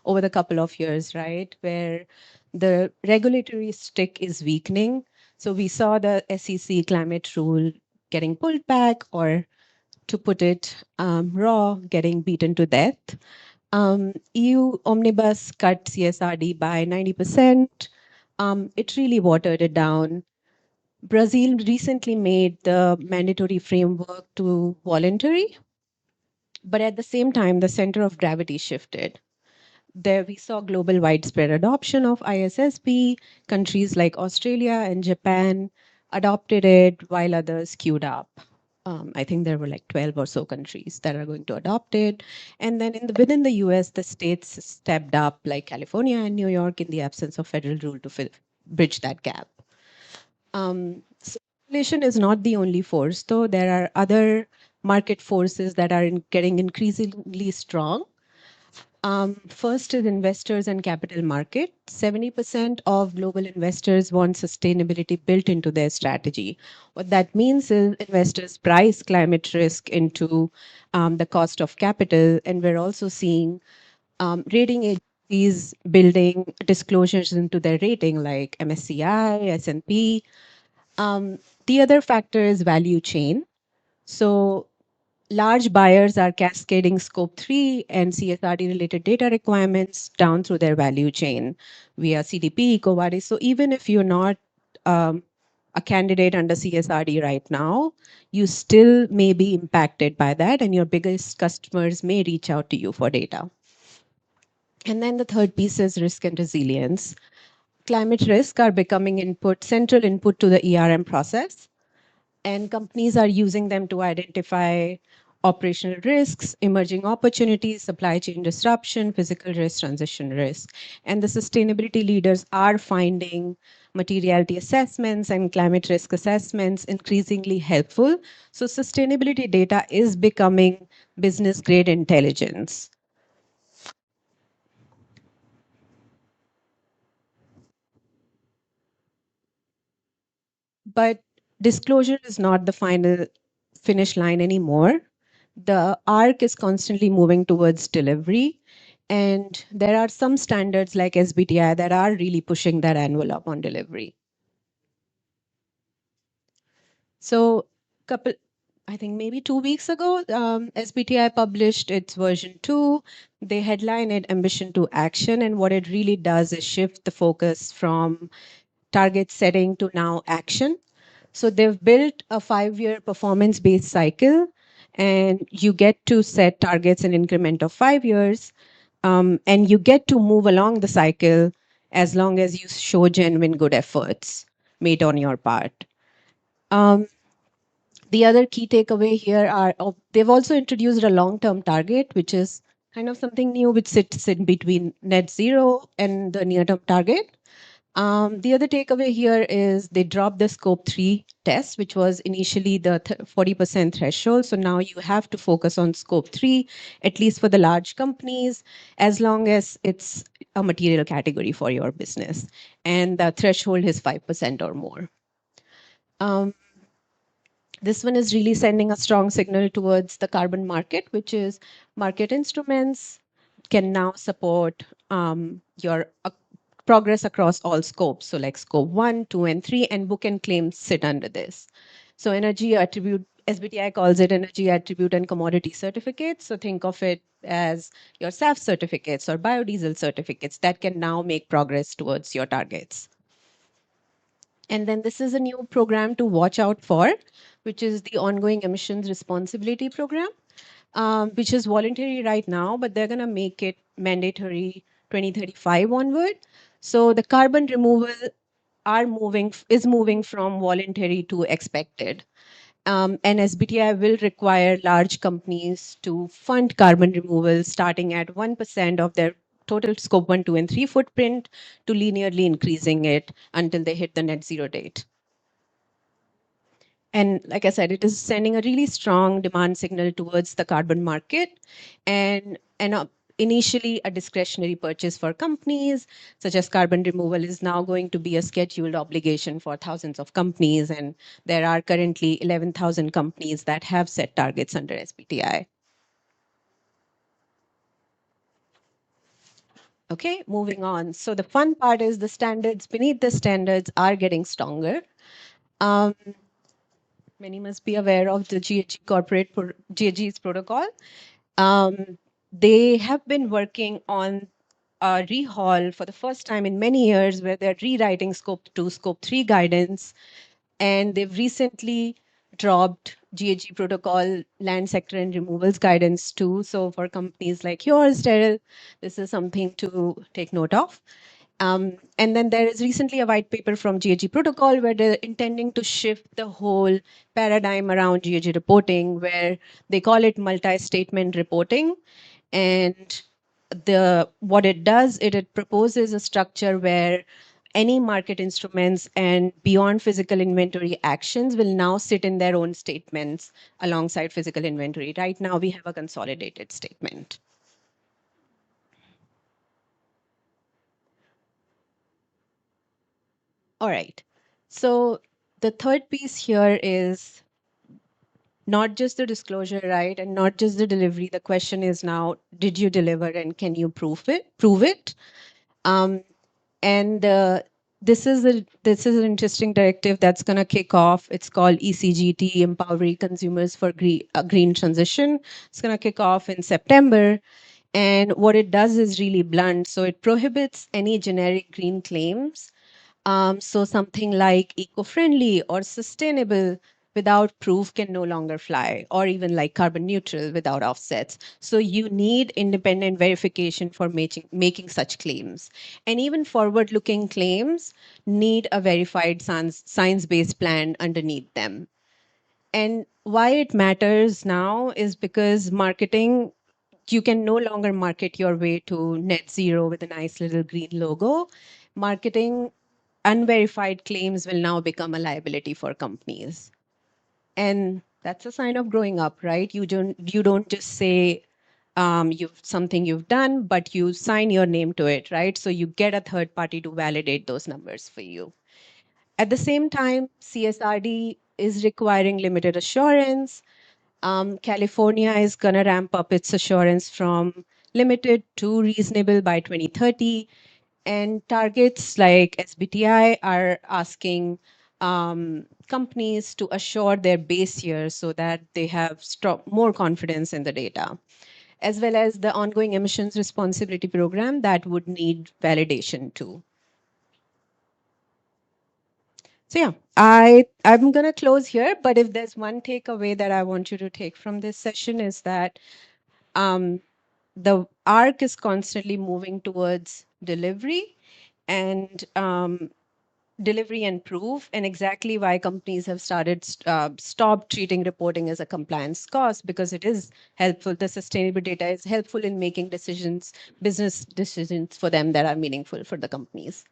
over the couple of years, right, where the regulatory stick is weakening. So we saw the SEC climate rule getting pulled back, or to put it raw, getting beaten to death. EU Omnibus cut CSRD by 90%. It really watered it down. Brazil recently made the mandatory framework to voluntary, but at the same time, the center of gravity shifted. There we saw global widespread adoption of ISSB. Countries like Australia and Japan adopted it while others queued up. I think there were like 12 or so countries that are going to adopt it. And then within the US, the states stepped up, like California and New York, in the absence of federal rule to bridge that gap. So regulation is not the only force, though. There are other market forces that are getting increasingly strong. First is investors and capital market. 70% of global investors want sustainability built into their strategy. What that means is investors price climate risk into the cost of capital, and we're also seeing rating agencies building disclosures into their rating, like MSCI, S&P. The other factor is value chain. So large buyers are cascading Scope 3 and CSRD related data requirements down through their value chain via CDP, EcoVadis. So even if you're not a candidate under CSRD right now, you still may be impacted by that, and your biggest customers may reach out to you for data. And then the third piece is risk and resilience. Climate risk are becoming central input to the ERM process, and companies are using them to identify operational risks, emerging opportunities, supply chain disruption, physical risk, transition risk. And the sustainability leaders are finding materiality assessments and climate risk assessments increasingly helpful. So sustainability data is becoming business grade intelligence. But disclosure is not the final finish line anymore. The arc is constantly moving towards delivery. And there are some standards like SBTi that are really pushing that envelope on delivery. So, I think maybe 2 weeks ago, SBTi published its version 2. They headline it Ambition to Action. And what it really does is shift the focus from target setting to now action. So they've built a 5-year performance-based cycle, and you get to set targets in increment of 5 years, and you get to move along the cycle as long as you show genuine good efforts made on your part. The other key takeaway here are they've also introduced a long-term target, which is kind of something new, which sits in between net zero and the near-term target. The other takeaway here is they dropped the scope 3 test, which was initially the 40% threshold. So now you have to focus on scope 3, at least for the large companies, as long as it's a material category for your business. And the threshold is 5% or more. This one is really sending a strong signal towards the carbon market, which is market instruments can now support your progress across all scopes. So like scope 1, 2, and 3, and book and claims sit under this. So energy attribute, SBTi calls it energy attribute and commodity certificates. So think of it as your SAF certificates or biodiesel certificates that can now make progress towards your targets. And then this is a new program to watch out for, which is the ongoing emissions responsibility program, which is voluntary right now, but they're going to make it mandatory 2035 onward. So the carbon removal is moving from voluntary to expected. And SBTi will require large companies to fund carbon removal starting at 1% of their total scope 1, 2, and 3 footprint to linearly increasing it until they hit the net zero date. And like I said, it is sending a really strong demand signal towards the carbon market, and initially a discretionary purchase for companies, such as carbon removal, is now going to be a scheduled obligation for thousands of companies. And there are currently 11,000 companies that have set targets under SBTi. Okay, moving on. So the fun part is the standards beneath the standards are getting stronger. Um, Many must be aware of the GHG's protocol. Um, they have been working on a rehaul for the first time in many years, where they're rewriting Scope 2, Scope 3 guidance, and they've recently dropped GHG protocol land sector and removals guidance too. So for companies like yours, Daryl, this is something to take note of. And then there is recently a white paper from GHG protocol where they're intending to shift the whole paradigm around GHG reporting, where they call it multi-statement reporting. And what it does, it proposes a structure where any market instruments and beyond physical inventory actions will now sit in their own statements alongside physical inventory. Right now, we have a consolidated statement. All right. So the third piece here is not just the disclosure, right? And not just the delivery. The question is now, did you deliver and can you prove it? Um, and this is an interesting directive that's going to kick off. It's called ECGT, Empowering Consumers for Green Transition. It's going to kick off in September. And what it does is really blunt. So it prohibits any generic green claims. So something like eco-friendly or sustainable without proof can no longer fly, or even like carbon neutral without offsets. So you need independent verification for making such claims. And even forward-looking claims need a verified science-based plan underneath them. And why it matters now is because marketing, you can no longer market your way to net zero with a nice little green logo. Marketing unverified claims will now become a liability for companies. And that's a sign of growing up, right? You don't just say you've something you've done, but you sign your name to it, right? So you get a third party to validate those numbers for you. At the same time, CSRD is requiring limited assurance. California is going to ramp up its assurance from limited to reasonable by 2030. And targets like SBTi are asking companies to assure their base year so that they have more confidence in the data, as well as the ongoing emissions responsibility program that would need validation too. So yeah, I'm gonna close here, but if there's one takeaway that I want you to take from this session is that um, the arc is constantly moving towards and delivery and proof, and exactly why companies have stopped treating reporting as a compliance cost, because it is helpful. The sustainable data is helpful in making business decisions for them that are meaningful for the companies.